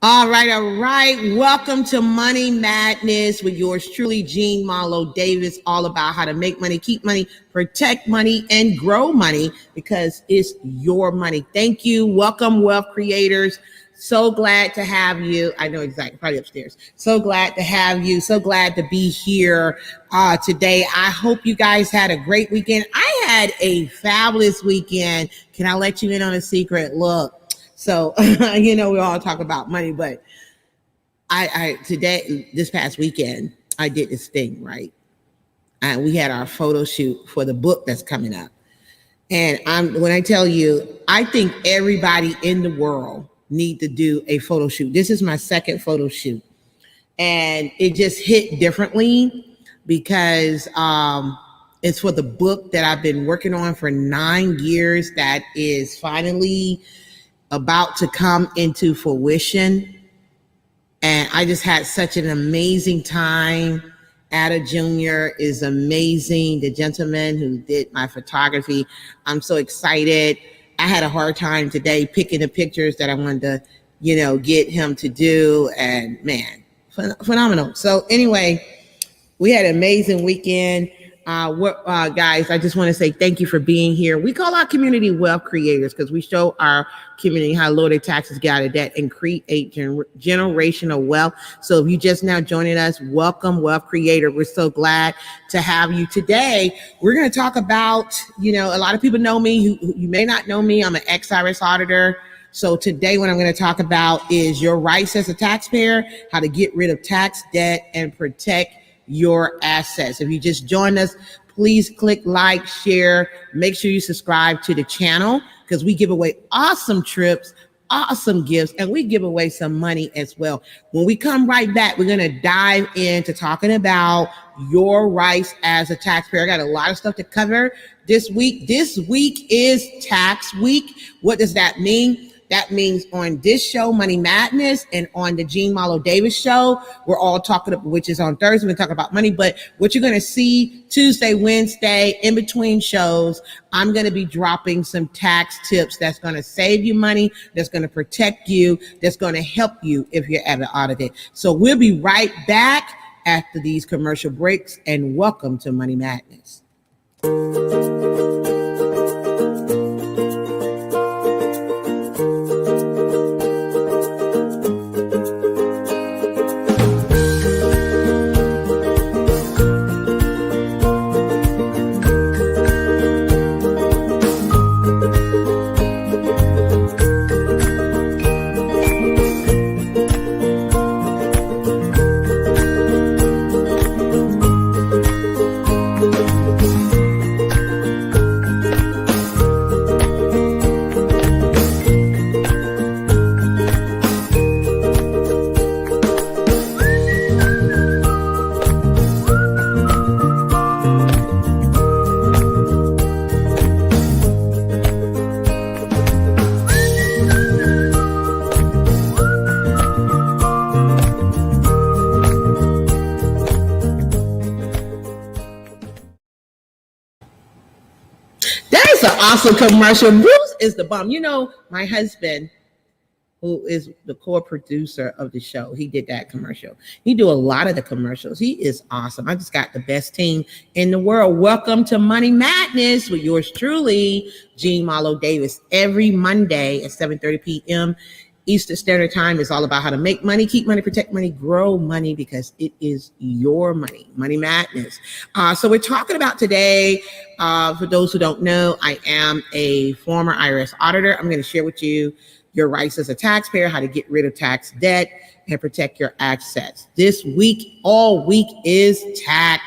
All right, all right. Welcome to Money Madness with yours truly, Jean Marlo Davis, all about how to make money, keep money, protect money, and grow money because it's your money. Thank you. Welcome, wealth creators. So glad to have you. I know exactly, probably upstairs. So glad to have you. So glad to be here today. I hope you guys had a great weekend. I had a fabulous weekend. Can I let you in on a secret? Look. So, we all talk about money, but this past weekend, I did this thing, right? And we had our photo shoot for the book that's coming up. And when I tell you, I think everybody in the world need to do a photo shoot. This is my second photo shoot. And it just hit differently because it's for the book that I've been working on for 9 years that is finally about to come into fruition. And I just had such an amazing time. Ada Jr. is amazing. The gentleman who did my photography. I'm so excited. I had a hard time today picking the pictures that I wanted to, get him to do. And man, phenomenal. So anyway, we had an amazing weekend. Guys, I just want to say thank you for being here. We call our community wealth creators because we show our community how to lower their taxes, get out of debt, and create generational wealth. So if you just now joining us, welcome, wealth creator. We're so glad to have you today. We're going to talk about, a lot of people know me. You may not know me. I'm an Irs Auditor. So today what I'm going to talk about is your rights as a taxpayer, how to get rid of tax debt and protect your assets. If you just joined us, please click like, share, make sure you subscribe to the channel because we give away awesome trips, awesome gifts, and we give away some money as well. When we come right back, we're going to dive into talking about your rights as a taxpayer. I got a lot of stuff to cover this week. This week is tax week. What does that mean? That means on this show, Money Madness, and on the Jean Marlo Davis show, we're all talking, which is on Thursday, we talk about money. But what you're going to see Tuesday, Wednesday, in between shows, I'm going to be dropping some tax tips that's going to save you money, that's going to protect you, that's going to help you if you're ever audited. So we'll be right back after these commercial breaks, and welcome to Money Madness. Awesome commercial. Bruce is the bomb. My husband, who is the core producer of the show, he did that commercial. He do a lot of the commercials. He is awesome. I just got the best team in the world. Welcome to Money Madness with yours truly, Jean Marlo Davis. Every Monday at 7:30 p.m. Eastern Standard Time is all about how to make money, keep money, protect money, grow money, because it is your money. Money Madness. So we're talking about today, for those who don't know, I am a former Irs Auditor. I'm going to share with you your rights as a taxpayer, how to get rid of tax debt and protect your assets. This week, all week is tax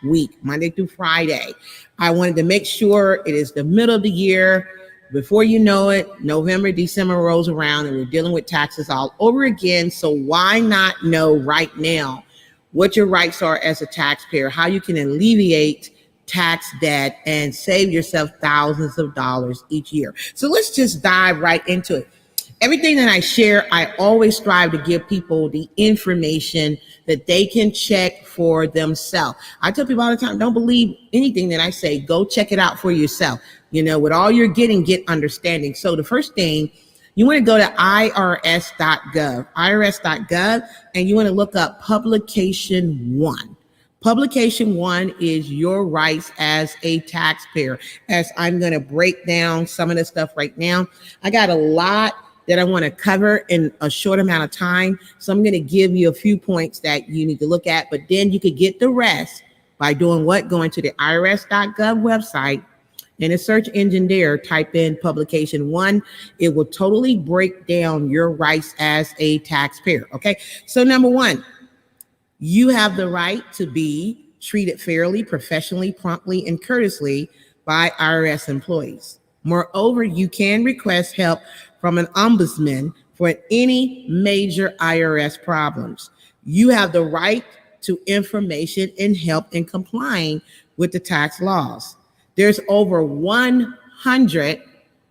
week, Monday through Friday. I wanted to make sure it is the middle of the year. Before you know it, November, December rolls around and we're dealing with taxes all over again. So why not know right now what your rights are as a taxpayer, how you can alleviate tax debt and save yourself thousands of dollars each year. So let's just dive right into it. Everything that I share, I always strive to give people the information that they can check for themselves. I tell people all the time, don't believe anything that I say. Go check it out for yourself. With all you're getting, get understanding. So the first thing You want to go to irs.gov, and you want to look up Publication 1. Publication 1 is your rights as a taxpayer. As I'm going to break down some of the stuff right now, I got a lot that I want to cover in a short amount of time. So I'm going to give you a few points that you need to look at, but then you could get the rest by doing what? Going to the irs.gov website. In a search engine there, type in Publication 1. It will totally break down your rights as a taxpayer, okay? So number 1, you have the right to be treated fairly, professionally, promptly, and courteously by IRS employees. Moreover, you can request help from an ombudsman for any major IRS problems. You have the right to information and help in complying with the tax laws. There's over 100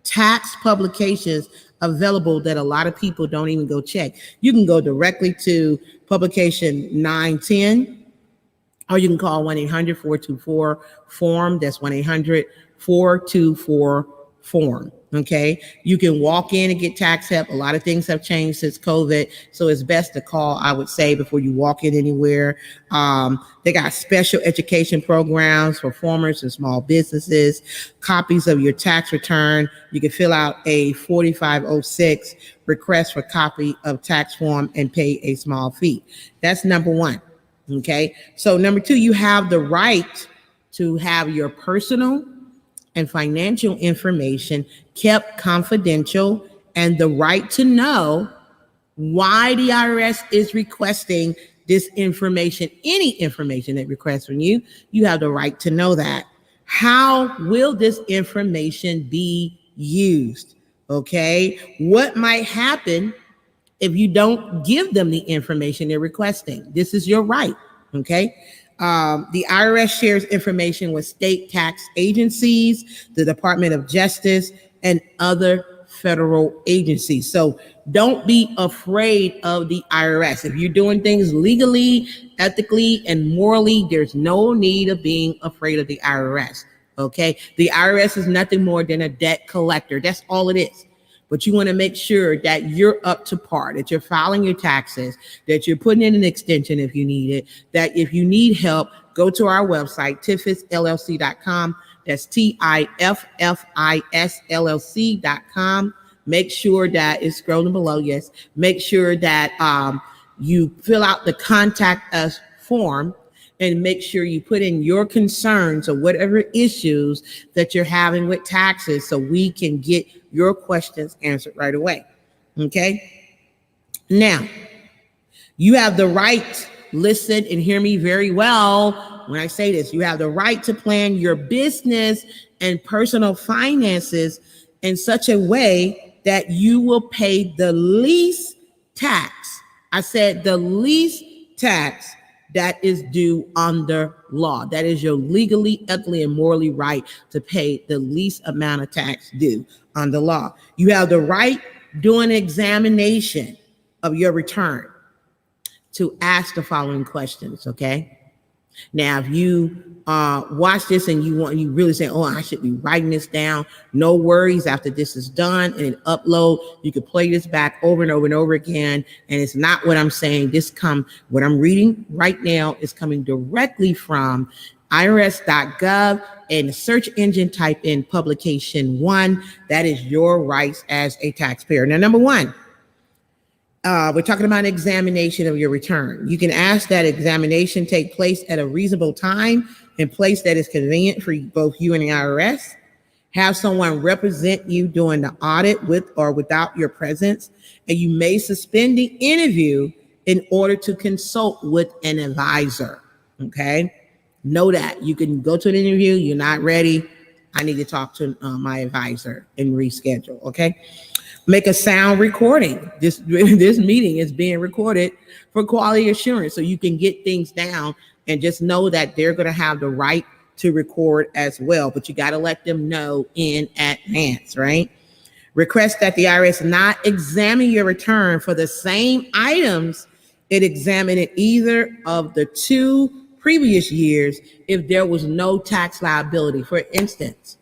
tax publications available that a lot of people don't even go check. You can go directly to Publication 910, or you can call 1-800-424-FORM. That's 1-800-424-FORM. Okay, you can walk in and get tax help. A lot of things have changed since COVID, so it's best to call, I would say, before you walk in anywhere. They got special education programs for farmers and small businesses, copies of your tax return. You can fill out a 4506 request for copy of tax form and pay a small fee. That's number 1. Okay, so number 2, you have the right to have your personal and financial information kept confidential, and the right to know why the IRS is requesting this information. Any information it requests from you, you have the right to know that. How will this information be used? Okay, what might happen if you don't give them the information they're requesting? This is your right, okay? The IRS shares information with state tax agencies, the Department of Justice, and other federal agencies. So don't be afraid of the IRS. If you're doing things legally, ethically, and morally, there's no need of being afraid of the IRS, okay? The IRS is nothing more than a debt collector. That's all it is. But you want to make sure that you're up to par, that you're filing your taxes, that you're putting in an extension if you need it, that if you need help, go to our website, tiffisllc.com. That's TIFFISLLC.com. Make sure that it's scrolling below, yes. Make sure that you fill out the contact us form, and make sure you put in your concerns or whatever issues that you're having with taxes so we can get your questions answered right away. Okay? Now, you have the right, listen and hear me very well when I say this, you have the right to plan your business and personal finances in such a way that you will pay the least tax. I said the least tax that is due under law. That is your legally, ethically, and morally right to pay the least amount of tax due under law. You have the right during an examination of your return to ask the following questions, okay? Now, if you watch this and you really say, oh, I should be writing this down, no worries. After this is done and it upload, you can play this back over and over and over again. And it's not what I'm saying. What I'm reading right now is coming directly from irs.gov, and the search engine type in Publication 1. That is your rights as a taxpayer. Now, number 1, we're talking about an examination of your return. You can ask that examination take place at a reasonable time and place that is convenient for both you and the IRS. Have someone represent you during the audit with or without your presence, and you may suspend the interview in order to consult with an advisor, okay? Know that. You can go to an interview, you're not ready, I need to talk to my advisor and reschedule, okay? Make a sound recording. This meeting is being recorded for quality assurance, so you can get things down and just know that they're going to have the right to record as well, but you got to let them know in advance, right? Request that the IRS not examine your return for the same items it examined in either of the 2 previous years if there was no tax liability. For instance,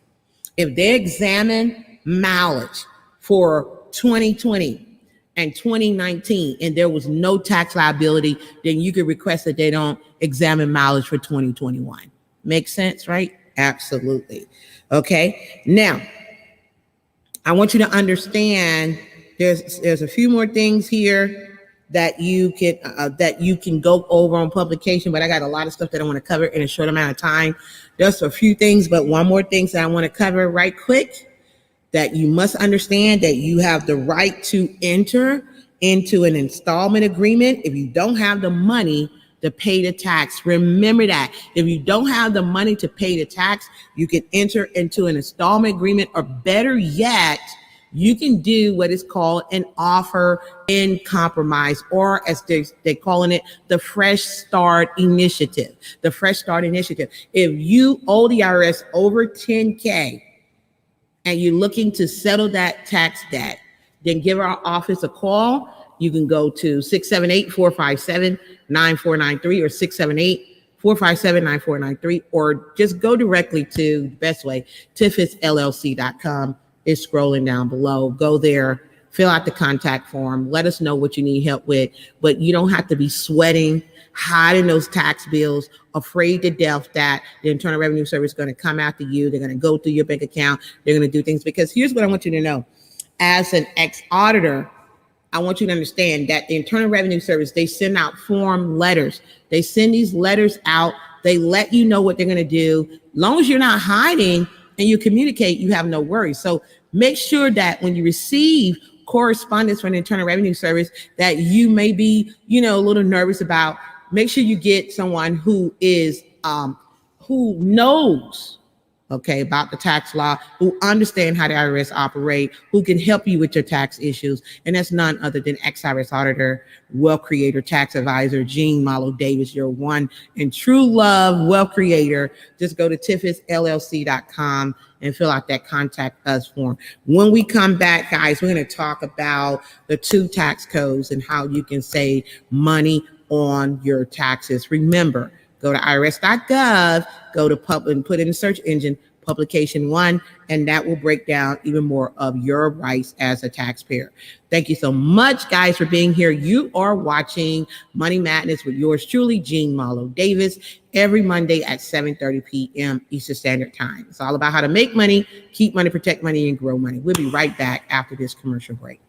if they examine mileage for 2020 and 2019 and there was no tax liability, then you could request that they don't examine mileage for 2021. Makes sense, right? Absolutely. Okay. Now, I want you to understand there's a few more things here that you can go over on publication, but I got a lot of stuff that I want to cover in a short amount of time. There's a few things, but one more thing that I want to cover right quick, that you must understand that you have the right to enter into an installment agreement if you don't have the money to pay the tax. Remember that. If you don't have the money to pay the tax, you can enter into an installment agreement, or better yet, you can do what is called an offer in compromise, or as they're calling it, the Fresh Start Initiative. The Fresh Start Initiative. If you owe the IRS over $10K and you're looking to settle that tax debt, then give our office a call. You can go to 678-457-9493 or 678-457-9493, or just go directly to the best way, tiffisllc.com. Is scrolling down below. Go there, fill out the contact form, let us know what you need help with, but you don't have to be sweating, hiding those tax bills, afraid to death that the Internal Revenue Service is going to come after you. They're going to go through your bank account. They're going to do things, because here's what I want you to know. As an ex-auditor, I want you to understand that the Internal Revenue Service, they send out form letters. They send these letters out. They let you know what they're going to do. As long as you're not hiding and you communicate, you have no worries. So make sure that when you receive correspondence from the Internal Revenue Service that you may be, a little nervous about, make sure you get someone who is, who knows, about the tax law, who understand how the IRS operate, who can help you with your tax issues. And that's none other than ex-Irs Auditor, Wealth Creator, Tax Advisor, Jean Malo Davis, your one and true love wealth creator. Just go to tiffisllc.com and fill out that contact us form. When we come back, guys, we're going to talk about the 2 tax codes and how you can save money on your taxes. Remember, go to irs.gov, go to public and put in the search engine publication 1, and that will break down even more of your rights as a taxpayer. Thank you so much, guys, for being here. You are watching Money Madness with yours truly, Jean Malo Davis, every Monday at 7:30 p.m. Eastern Standard Time. It's all about how to make money, keep money, protect money, and grow money. We'll be right back after this commercial break.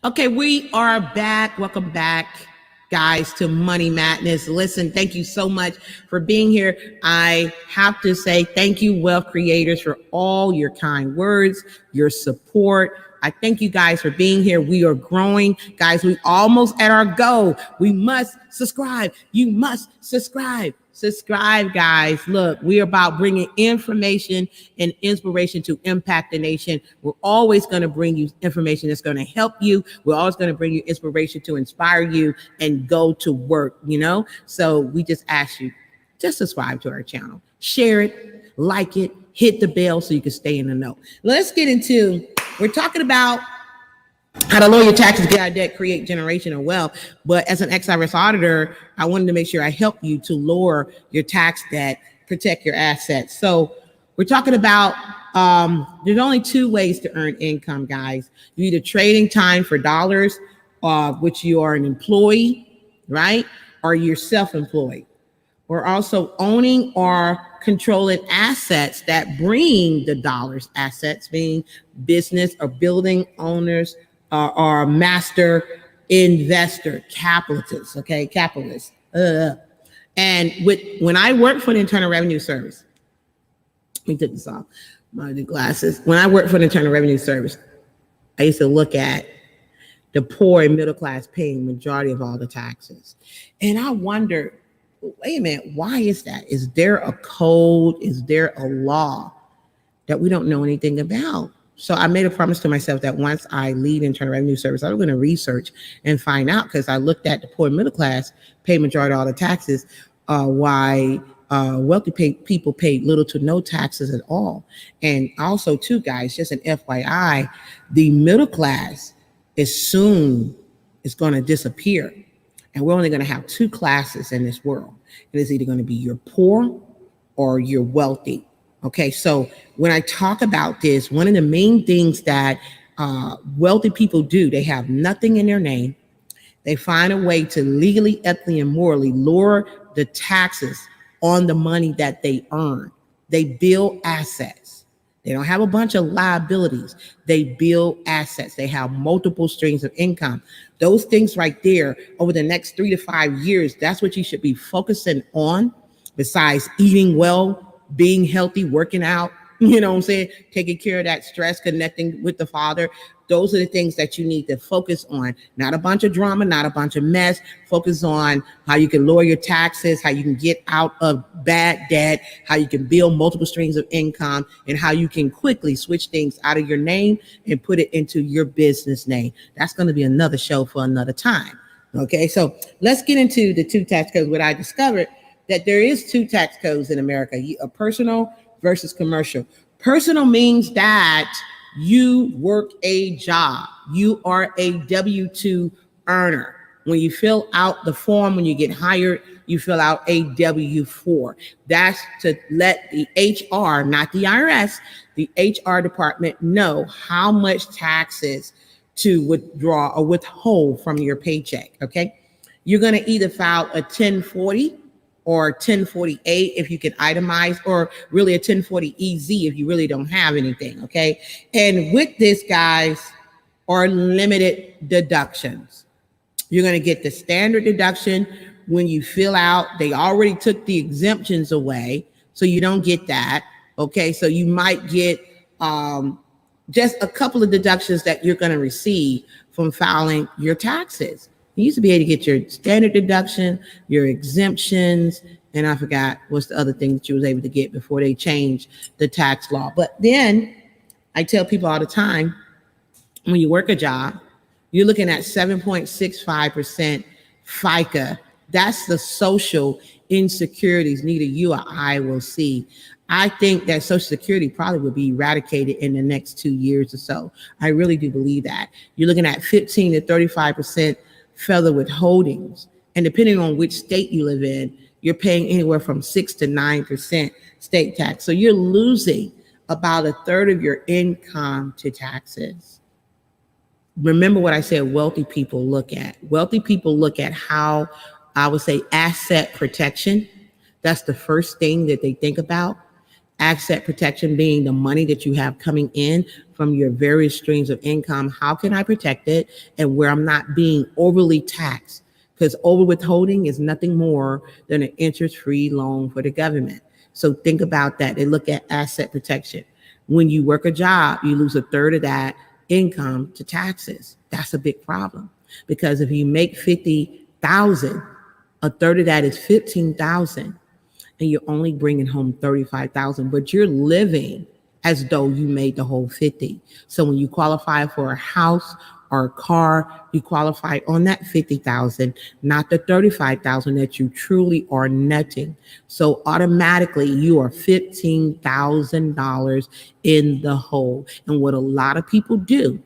Okay, we are back. Welcome back, guys, to Money Madness. Listen, thank you so much for being here. I have to say thank you, wealth creators, for all your kind words, your support. I thank you guys for being here. We are growing. Guys, we almost at our goal. We must subscribe. You must subscribe. Subscribe, guys. Look, we're about bringing information and inspiration to impact the nation. We're always going to bring you information that's going to help you. We're always going to bring you inspiration to inspire you and go to work, So we just ask you, just subscribe to our channel. Share it, like it, hit the bell so you can stay in the know. Let's get into, we're talking about how to lower your taxes, get out of debt, create generational wealth. But as an ex-Irs auditor, I wanted to make sure I help you to lower your tax debt, protect your assets. So we're talking about, there's only 2 ways to earn income, guys. You're either trading time for dollars, which you are an employee, right? Or you're self-employed. Or also owning or controlling assets that bring the dollars, assets being business or building owners, or master investor, capitalist, okay, capitalist. And when I worked for the Internal Revenue Service, let me take this off my glasses. When I worked for the Internal Revenue Service, I used to look at the poor and middle class paying majority of all the taxes. And I wonder, wait a minute, why is that? Is there a code? Is there a law that we don't know anything about? So I made a promise to myself that once I leave Internal Revenue Service, I'm going to research and find out, because I looked at the poor and middle class pay majority of all the taxes, why wealthy people paid little to no taxes at all. And also too, guys, just an FYI, the middle class is going to disappear. And we're only going to have two classes in this world. It is either going to be you're poor or you're wealthy. Okay, so when I talk about this, one of the main things that wealthy people do, they have nothing in their name. They find a way to legally, ethically, and morally lower the taxes on the money that they earn. They build assets. They don't have a bunch of liabilities. They build assets. They have multiple streams of income. Those things right there, over the next 3 to 5 years, that's what you should be focusing on, besides eating well, being healthy, working out, you know what I'm saying, taking care of that stress, connecting with the Father. Those are the things that you need to focus on. Not a bunch of drama, not a bunch of mess. Focus on how you can lower your taxes, how you can get out of bad debt, how you can build multiple streams of income, and how you can quickly switch things out of your name and put it into your business name. That's going to be another show for another time. Okay, so let's get into the two tax codes. What I discovered, that there is two tax codes in America, a personal versus commercial. Personal means that you work a job. You are a W-2 earner. When you fill out the form, when you get hired, you fill out a W-4. That's to let the HR, not the IRS, the HR department know how much taxes to withdraw or withhold from your paycheck, okay? You're gonna either file a 1040 or 1048 if you can itemize, or really a 1040 EZ if you really don't have anything, okay? And with this, guys, are limited deductions. You're gonna get the standard deduction when you fill out. They already took the exemptions away, so you don't get that, okay? So you might get just a couple of deductions that you're gonna receive from filing your taxes. You used to be able to get your standard deduction, your exemptions, and I forgot what's the other thing that you was able to get before they changed the tax law. But then I tell people all the time, when you work a job, you're looking at 7.65% FICA. That's the social insecurities neither you or I will see. I think that Social Security probably will be eradicated in the next 2 years or so. I really do believe that. You're looking at 15 to 35% federal withholdings. And depending on which state you live in, you're paying anywhere from 6 to 9% state tax. So you're losing about a third of your income to taxes. Remember what I said, wealthy people look at. Wealthy people look at how, I would say, asset protection. That's the first thing that they think about. Asset protection being the money that you have coming in from your various streams of income. How can I protect it and where I'm not being overly taxed? Because over withholding is nothing more than an interest-free loan for the government. So think about that. They look at asset protection. When you work a job, you lose a third of that income to taxes. That's a big problem, because if you make $50,000, a third of that is $15,000. And you're only bringing home $35,000, but you're living as though you made the whole 50. So when you qualify for a house or a car, you qualify on that 50,000, not the 35,000 that you truly are netting. So automatically you are $15,000 in the hole. And what a lot of people do,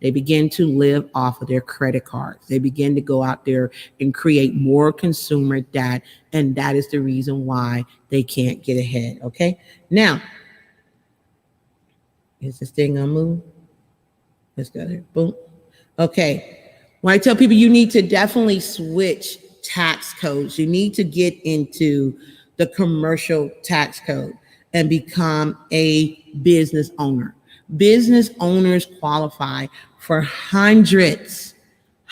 they begin to live off of their credit cards. They begin to go out there and create more consumer debt. And that is the reason why they can't get ahead. Okay. Now, is this thing gonna move? Let's go there. Boom. Okay. When I tell people you need to definitely switch tax codes, you need to get into the commercial tax code and become a business owner. Business owners qualify for hundreds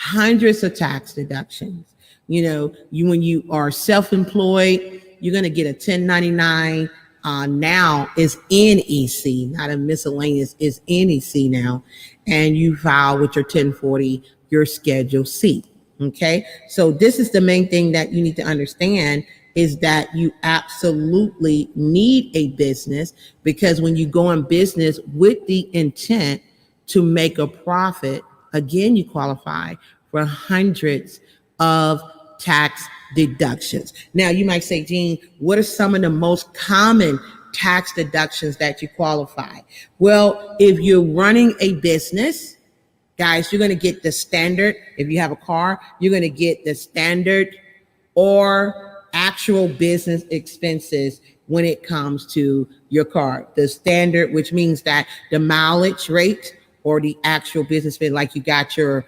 hundreds of tax deductions. When you are self-employed, you're going to get a 1099. Now is NEC, not a miscellaneous, is NEC now. And you file with your 1040, your Schedule C. Okay. So this is the main thing that you need to understand, is that you absolutely need a business, because when you go in business with the intent to make a profit, again, you qualify for hundreds of tax deductions. Now, you might say, Jean, what are some of the most common tax deductions that you qualify? Well, if you're running a business, guys, you're going to get the standard. If you have a car, you're going to get the standard or actual business expenses when it comes to your car. The standard, which means that the mileage rate, or the actual business fee, like you got your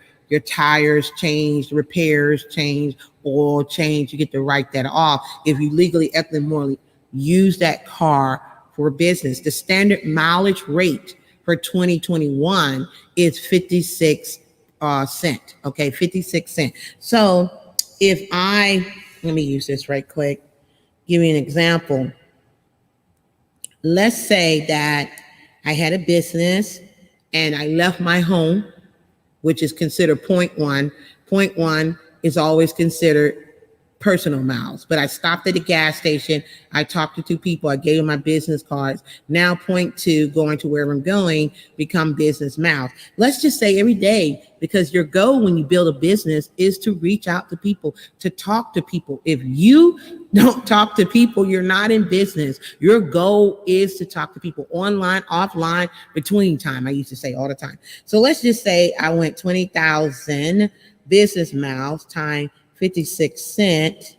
tires changed, repairs changed, oil changed, you get to write that off if you legally, ethically, morally use that car for business. The standard mileage rate for 2021 is 56 cent. Okay, 56 cent. So if let me use this right quick, give you an example. Let's say that I had a business and I left my home, which is considered 0.1. 0.1 is always considered personal miles. But I stopped at the gas station. I talked to two people. I gave them my business cards. Now 0.2, going to wherever I'm going, become business miles. Let's just say every day, because your goal when you build a business is to reach out to people, to talk to people. If you don't talk to people, you're not in business. Your goal is to talk to people online, offline, between time. I used to say all the time. So let's just say I went 20,000 business miles times 56 cent,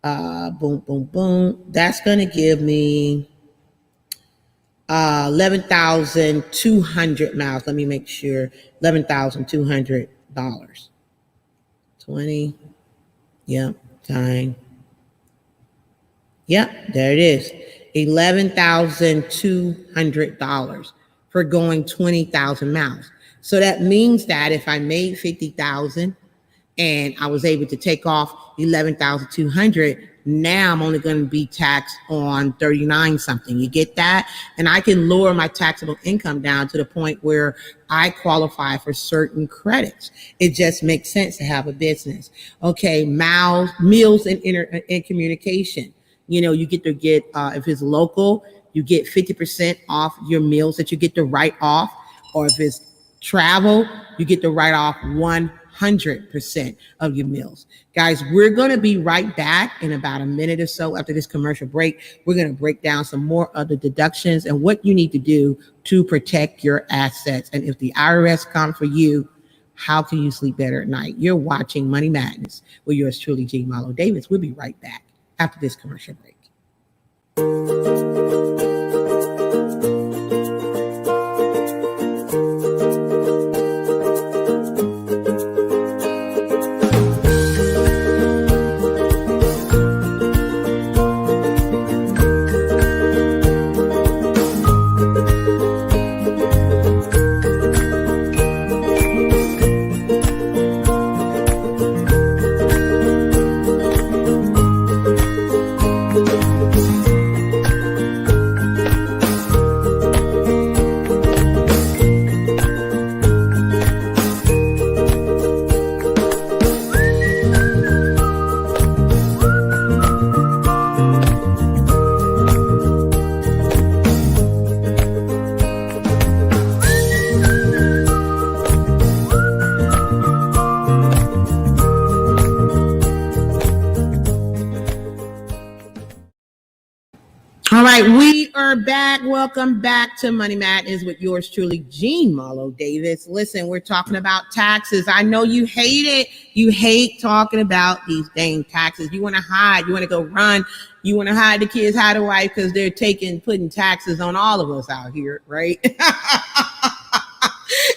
boom, boom, boom. That's going to give me 11,200 miles. Let me make sure. $11,200. 20. Yep. Time. Yep. There it is. $11,200 for going 20,000 miles. So that means that if I made 50,000 and I was able to take off 11,200, now I'm only going to be taxed on 39 something. You get that? And I can lower my taxable income down to the point where I qualify for certain credits. It just makes sense to have a business. Okay, meals and communication. You get to get, if it's local, you get 50% off your meals that you get to write off. Or if it's travel, you get to write off 100% of your meals. Guys, we're going to be right back in about a minute or so after this commercial break. We're going to break down some more of the deductions and what you need to do to protect your assets. And if the IRS come for you, how can you sleep better at night? You're watching Money Madness with yours truly, Jean Marlo Davis. We'll be right back after this commercial break. All right, we are back. Welcome back to Money Madness with yours truly, Jean Marlo Davis. Listen, we're talking about taxes. I know you hate it. You hate talking about these dang taxes. You want to hide. You want to go run. You want to hide the kids, hide the wife, because they're putting taxes on all of us out here, right? And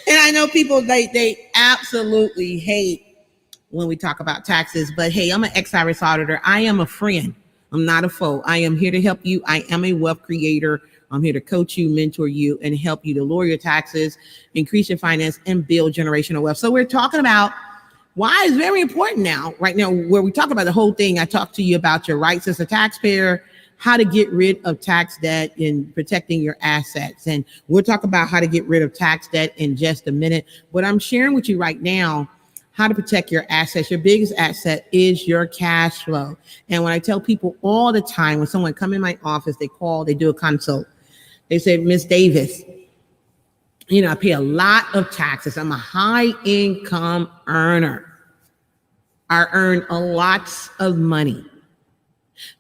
I know people, they absolutely hate when we talk about taxes. But hey, I'm an ex-Irs Auditor. I am a friend. I'm not a foe. I am here to help you. I am a wealth creator. I'm here to coach you, mentor you, and help you to lower your taxes, increase your finance, and build generational wealth. So we're talking about Why is very important now, right now, where we talk about the whole thing. I talked to you about your rights as a taxpayer, how to get rid of tax debt and protecting your assets. And we'll talk about how to get rid of tax debt in just a minute. But I'm sharing with you right now how to protect your assets. Your biggest asset is your cash flow. And when I tell people all the time, when someone come in my office, they call, they do a consult. They say, Miss Davis, you know, I pay a lot of taxes. I'm a high income earner. I earn a lot of money.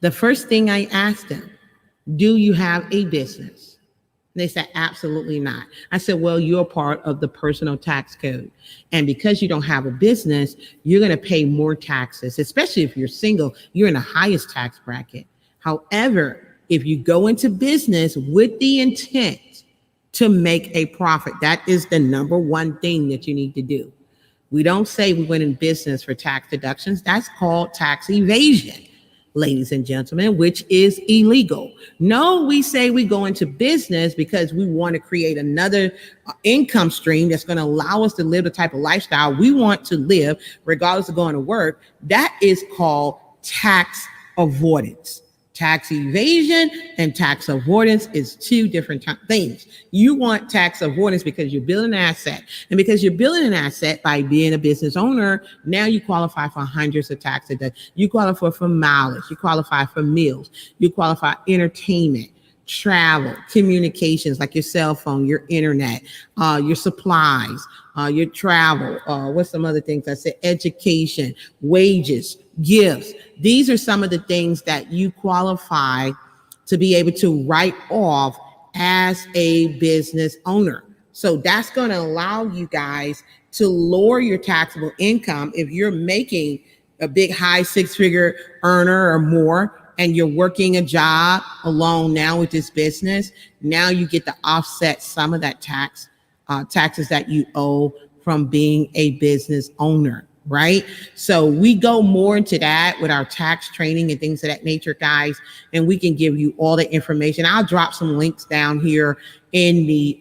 The first thing I ask them, do you have a business? They said, absolutely not. I said, well, you're part of the personal tax code. And because you don't have a business, you're going to pay more taxes, especially if you're single, you're in the highest tax bracket. However, if you go into business with the intent to make a profit, that is the number one thing that you need to do. We don't say we went in business for tax deductions. That's called tax evasion, ladies and gentlemen, which is illegal. No, we say we go into business because we want to create another income stream that's going to allow us to live the type of lifestyle we want to live, regardless of going to work. That is called tax avoidance. Tax evasion and tax avoidance is two different things. You want tax avoidance because you're building an asset. And because you're building an asset by being a business owner, now you qualify for hundreds of tax deductions. You qualify for mileage. You qualify for meals. You qualify entertainment, travel, communications like your cell phone, your internet, your supplies, your travel. What's some other things I said? Education, wages, gifts. These are some of the things that you qualify to be able to write off as a business owner. So that's going to allow you guys to lower your taxable income. If you're making a big high six-figure earner or more, and you're working a job alone now with this business, now you get to offset some of that taxes that you owe from being a business owner, right? So we go more into that with our tax training and things of that nature, guys, and we can give you all the information. I'll drop some links down here in the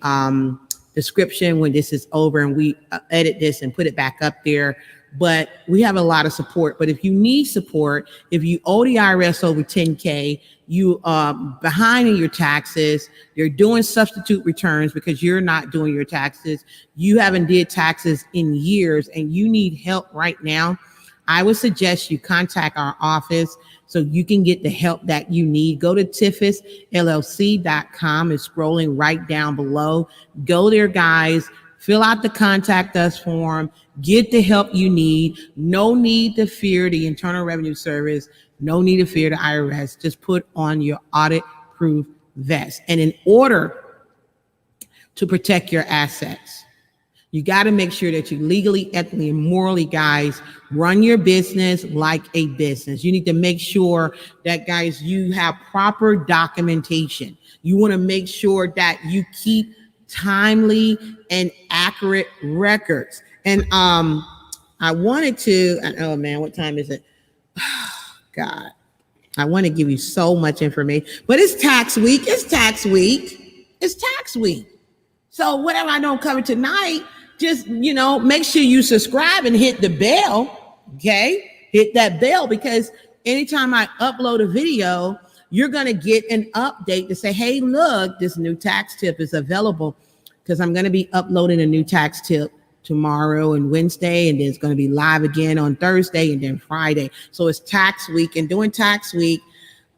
description when this is over and we edit this and put it back up there. But we have a lot of support. But if you need support, if you owe the IRS over 10K, you are behind in your taxes, you're doing substitute returns because you're not doing your taxes, you haven't did taxes in years, and you need help right now, I would suggest you contact our office so you can get the help that you need. Go to tiffisllc.com. It's scrolling right down below. Go there, guys. Fill out the contact us form. Get the help you need. No need to fear the Internal Revenue Service. No need to fear the IRS. Just put on your audit-proof vest. And in order to protect your assets, you got to make sure that you legally, ethically, and morally, guys, run your business like a business. You need to make sure that, guys, you have proper documentation. You want to make sure that you keep timely and accurate records. And I wanted to, oh man, what time is it? God, I want to give you so much information, but it's tax week. It's tax week. It's tax week. So whatever I don't cover tonight, just, you know, make sure you subscribe and hit the bell. Okay. Hit that bell, because anytime I upload a video, you're going to get an update to say, hey, look, this new tax tip is available, because I'm going to be uploading a new tax tip tomorrow and Wednesday, and then it's going to be live again on Thursday and then Friday. So it's tax week, and during tax week,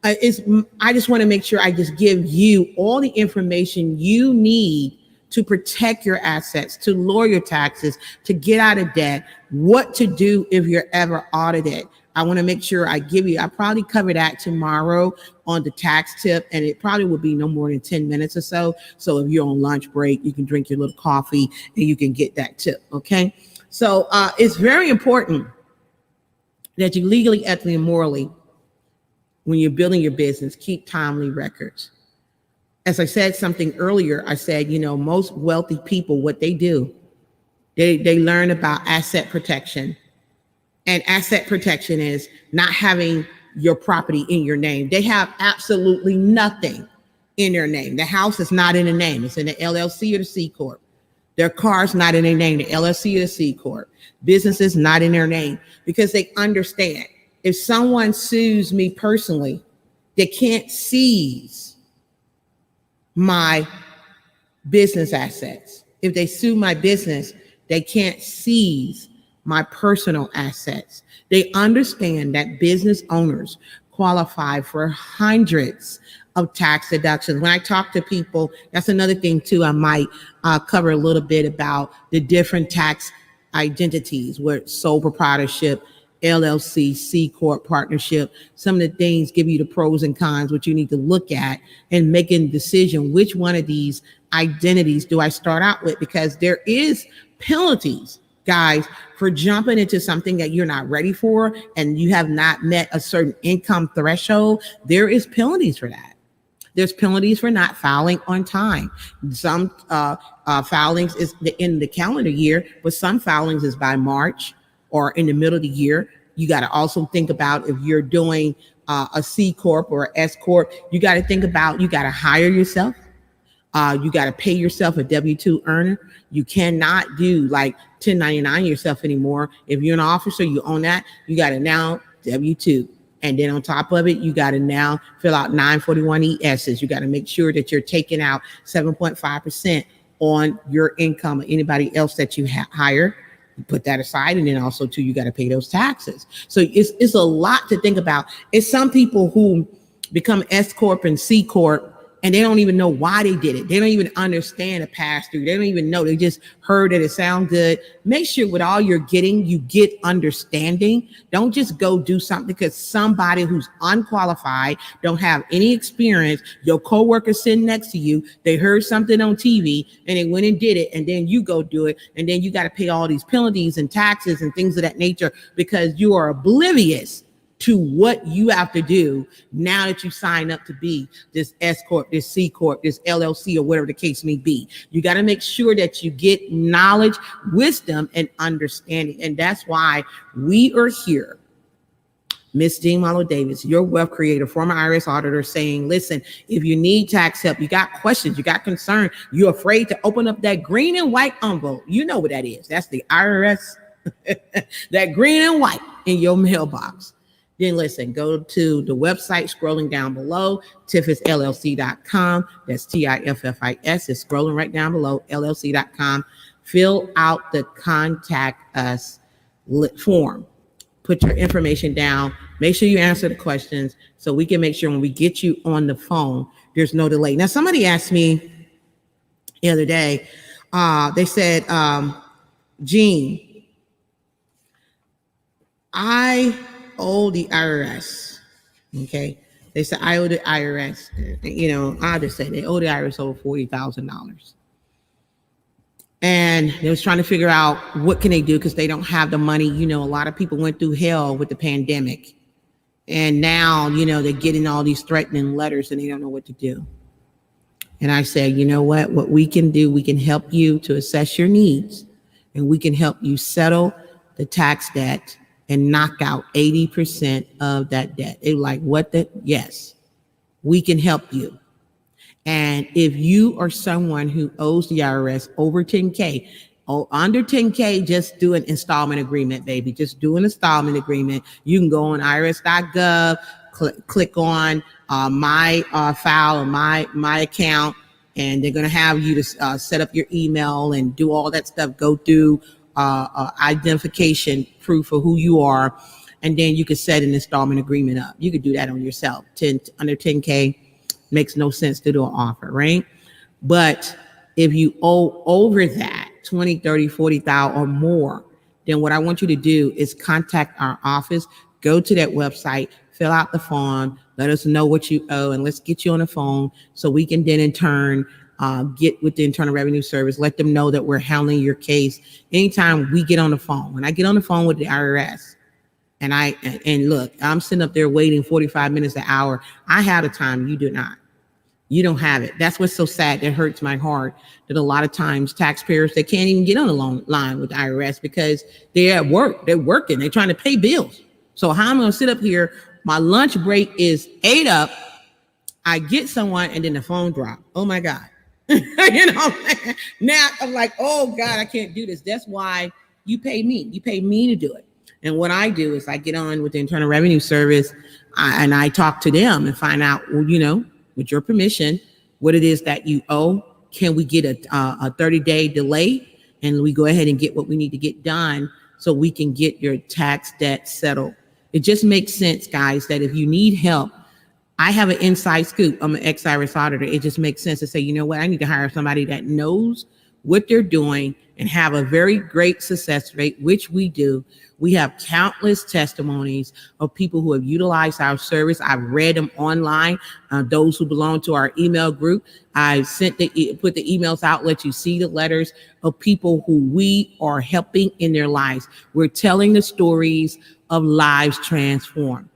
I just want to make sure I just give you all the information you need to protect your assets, to lower your taxes, to get out of debt, what to do if you're ever audited. I want to make sure I give you, I probably cover that tomorrow on the tax tip, and it probably will be no more than 10 minutes or so. So if you're on lunch break, you can drink your little coffee and you can get that tip, okay? So it's very important that you legally, ethically, and morally, when you're building your business, keep timely records. As I said something earlier, I said, you know, most wealthy people, what they do, they learn about asset protection. And asset protection is not having your property in your name. They have absolutely nothing in their name. The house is not in the name. It's in the LLC or the C Corp. Their car's not in their name, the LLC or the C Corp. Business is not in their name because they understand if someone sues me personally, they can't seize my business assets. If they sue my business, they can't seize my personal assets. They understand that business owners qualify for hundreds of tax deductions. When I talk to people, that's another thing too. I might cover a little bit about the different tax identities, where sole proprietorship, LLC, C Corp, partnership. Some of the things give you the pros and cons, what you need to look at and making a decision, which one of these identities do I start out with? Because there is penalties, guys, for jumping into something that you're not ready for and you have not met a certain income threshold. There is penalties for that. There's penalties for not filing on time. Some filings is in the calendar year, but some filings is by March or in the middle of the year. You got to also think about if you're doing a C Corp or S Corp, you got to think about, you got to hire yourself. You got to pay yourself a W-2 earner. You cannot do like 1099 yourself anymore. If you're an officer, you own that. You got to now W-2. And then on top of it, you got to now fill out 941 ESs. You got to make sure that you're taking out 7.5% on your income or anybody else that you hire. You put that aside. And then also too, you got to pay those taxes. So it's a lot to think about. It's some people who become S Corp and C Corp and they don't even know why they did it. They don't even understand a pass through. They don't even know. They just heard that it sounds good. Make sure with all you're getting, you get understanding. Don't just go do something because somebody who's unqualified, don't have any experience, your coworker sitting next to you, they heard something on TV and they went and did it. And then you go do it. And then you got to pay all these penalties and taxes and things of that nature because you are oblivious to what you have to do now that you sign up to be this S Corp, this C Corp, this LLC, or whatever the case may be. You got to make sure that you get knowledge, wisdom, and understanding. And that's why we are here. Miss Jean Malo Davis, your wealth creator, former Irs Auditor, saying, listen, if you need tax help, you got questions, you got concern, you're afraid to open up that green and white envelope. You know what that is. That's the IRS, that green and white in your mailbox. Then listen, go to the website scrolling down below, tiffisllc.com. That's TIFFIS. It's scrolling right down below, llc.com. Fill out the contact us form. Put your information down. Make sure you answer the questions so we can make sure when we get you on the phone, there's no delay. Now, somebody asked me the other day, they said, Jean, I owe the IRS. Okay. They said, I owe the IRS. You know, I just said they owe the IRS over $40,000. And they was trying to figure out what can they do because they don't have the money. You know, a lot of people went through hell with the pandemic. And now, you know, they're getting all these threatening letters and they don't know what to do. And I said, you know what we can do, we can help you to assess your needs and we can help you settle the tax debt and knock out 80% of that debt. They were like, what the? Yes, we can help you. And if you are someone who owes the IRS over 10K, or under 10K, just do an installment agreement, baby. Just do an installment agreement. You can go on irs.gov, click on my file or my account, and they're going to have you to set up your email and do all that stuff. Go through identification proof of who you are, and then you could set an installment agreement up. You could do that on yourself. Under 10K makes no sense to do an offer, right? But if you owe over that 20, 30, 40,000 or more, then what I want you to do is contact our office, go to that website, fill out the form, let us know what you owe, and let's get you on the phone so we can then in turn get with the Internal Revenue Service, let them know that we're handling your case. Anytime we get on the phone, when I get on the phone with the IRS, and look, I'm sitting up there waiting 45 minutes an hour. I have the time, you do not. You don't have it. That's what's so sad. That hurts my heart that a lot of times taxpayers, they can't even get on the line with the IRS because they're at work. They're working. They're trying to pay bills. So how I'm going to sit up here, my lunch break is 8 up. I get someone and then the phone drop. Oh my God. You know, now I'm like, oh God, I can't do this. That's why you pay me. You pay me to do it. And what I do is I get on with the Internal Revenue Service and I talk to them and find out, well, with your permission, what it is that you owe. Can we get a 30-day delay? And we go ahead and get what we need to get done so we can get your tax debt settled. It just makes sense, guys, that if you need help, I have an inside scoop. I'm an ex-Irs auditor. It just makes sense to say, you know what? I need to hire somebody that knows what they're doing and have a very great success rate, which we do. We have countless testimonies of people who have utilized our service. I've read them online. Those who belong to our email group, I put the emails out, let you see the letters of people who we are helping in their lives. We're telling the stories of lives transformed.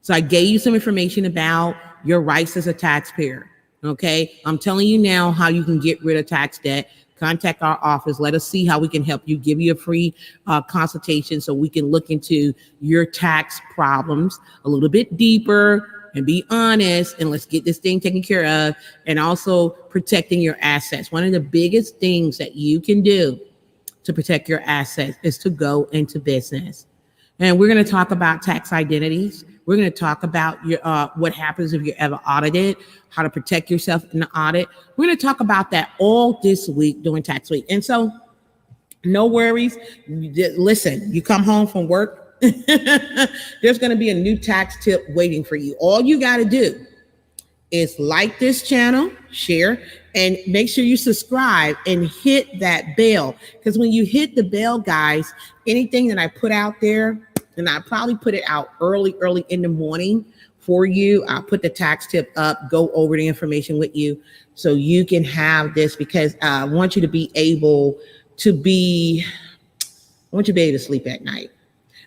So I gave you some information about your rights as a taxpayer. Okay. I'm telling you now how you can get rid of tax debt. Contact our office. Let us see how we can help you, give you a free consultation so we can look into your tax problems a little bit deeper and be honest, and let's get this thing taken care of, and also protecting your assets. One of the biggest things that you can do to protect your assets is to go into business. And we're going to talk about tax identities. We're going to talk about your what happens if you're ever audited, how to protect yourself in the audit. We're going to talk about that all this week during tax week. And so no worries. Listen, you come home from work, there's going to be a new tax tip waiting for you. All you got to do is like this channel, share, and make sure you subscribe and hit that bell. Because when you hit the bell, guys, anything that I put out there, and I probably put it out early in the morning for you. I'll put the tax tip up, go over the information with you so you can have this, because I want you to be able to sleep at night.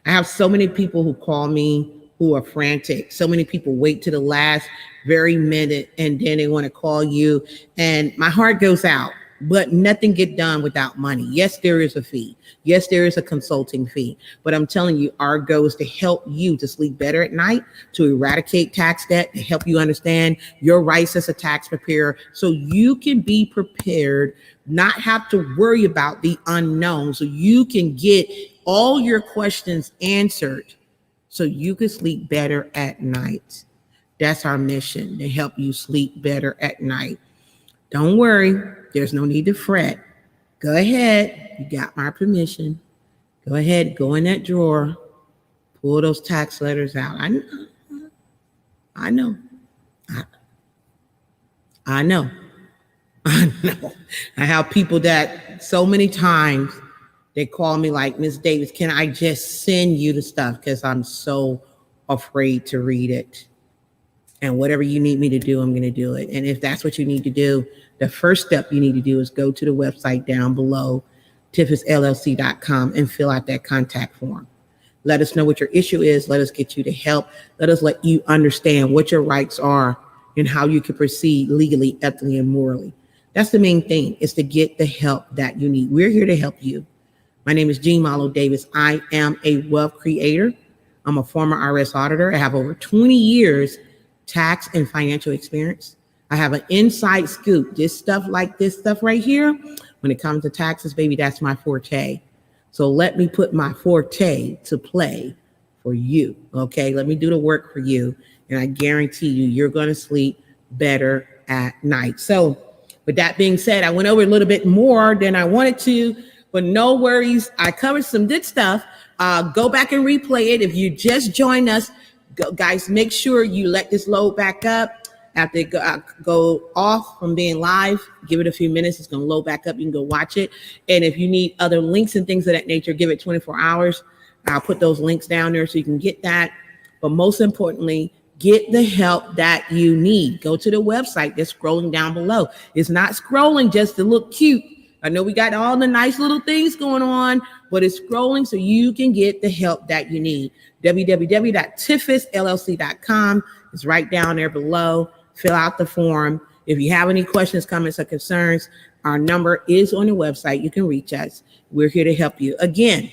I have so many people who call me who are frantic. So many people wait to the last very minute and then they want to call you, and my heart goes out. But nothing get done without money. Yes, there is a fee. Yes, there is a consulting fee. But I'm telling you, our goal is to help you to sleep better at night, to eradicate tax debt, to help you understand your rights as a tax preparer so you can be prepared, not have to worry about the unknown, so you can get all your questions answered so you can sleep better at night. That's our mission, to help you sleep better at night. Don't worry. There's no need to fret. Go ahead. You got my permission. Go ahead. Go in that drawer. Pull those tax letters out. I know. I know. I have people that so many times they call me like, Ms. Davis, can I just send you the stuff? Because I'm so afraid to read it. And whatever you need me to do, I'm going to do it. And if that's what you need to do, the first step you need to do is go to the website down below, TIFISLLC.com, and fill out that contact form. Let us know what your issue is. Let us get you to help. Let us let you understand what your rights are and how you can proceed legally, ethically, and morally. That's the main thing, is to get the help that you need. We're here to help you. My name is Jean Malo Davis. I am a wealth creator. I'm a former Irs auditor. I have over 20 years tax and financial experience. I have an inside scoop. This stuff right here, when it comes to taxes, baby, that's my forte. So let me put my forte to play for you. Okay, let me do the work for you. And I guarantee you, you're going to sleep better at night. So with that being said, I went over a little bit more than I wanted to, but no worries. I covered some good stuff. Go back and replay it. If you just joined us, guys, make sure you let this load back up. After it go off from being live, give it a few minutes. It's going to load back up. You can go watch it. And if you need other links and things of that nature, give it 24 hours. I'll put those links down there so you can get that. But most importantly, get the help that you need. Go to the website that's scrolling down below. It's not scrolling just to look cute. I know we got all the nice little things going on, but it's scrolling so you can get the help that you need. www.TIFISLLC.com is right down there below. Fill out the form. If you have any questions, comments, or concerns, our number is on the website. You can reach us. We're here to help you. Again,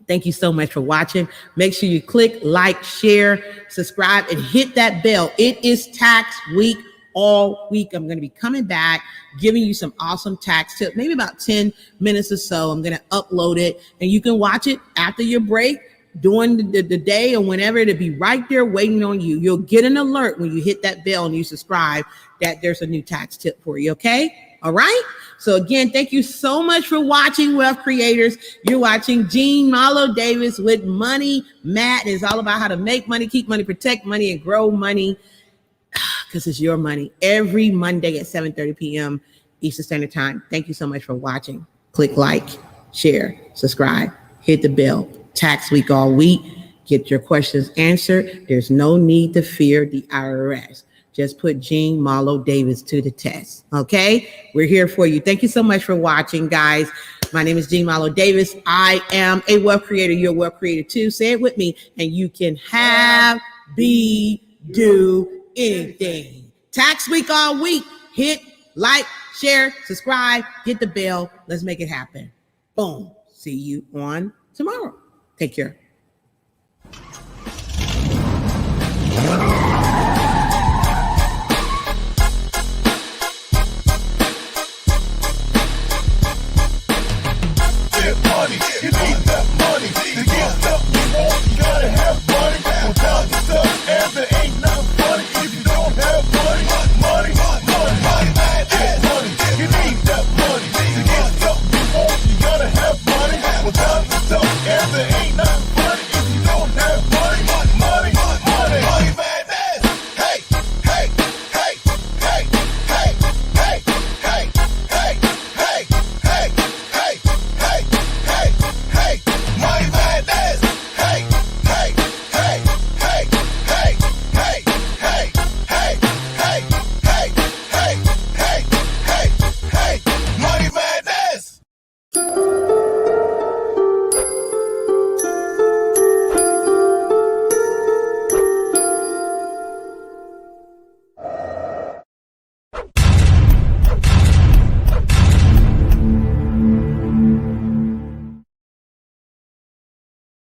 thank you so much for watching. Make sure you click, like, share, subscribe, and hit that bell. It is tax week all week. I'm going to be coming back, giving you some awesome tax tips, maybe about 10 minutes or so. I'm going to upload it, and you can watch it after your break, during the day, or whenever. It'll be right there waiting on you. You'll get an alert when you hit that bell and you subscribe that there's a new tax tip for you, okay? All right? So again, thank you so much for watching, Wealth Creators. You're watching Jean Malo Davis with Money Matt. It's all about how to make money, keep money, protect money, and grow money, because it's your money, every Monday at 7:30 p.m. Eastern Standard Time. Thank you so much for watching. Click like, share, subscribe, hit the bell. Tax week all week. Get your questions answered. There's no need to fear the IRS. Just put Jean Malo Davis to the test. Okay? We're here for you. Thank you so much for watching, guys. My name is Jean Malo Davis. I am a wealth creator. You're a wealth creator too. Say it with me. And you can have, be, do anything. Tax week all week. Hit like, share, subscribe, hit the bell. Let's make it happen. Boom. See you on tomorrow. Take care.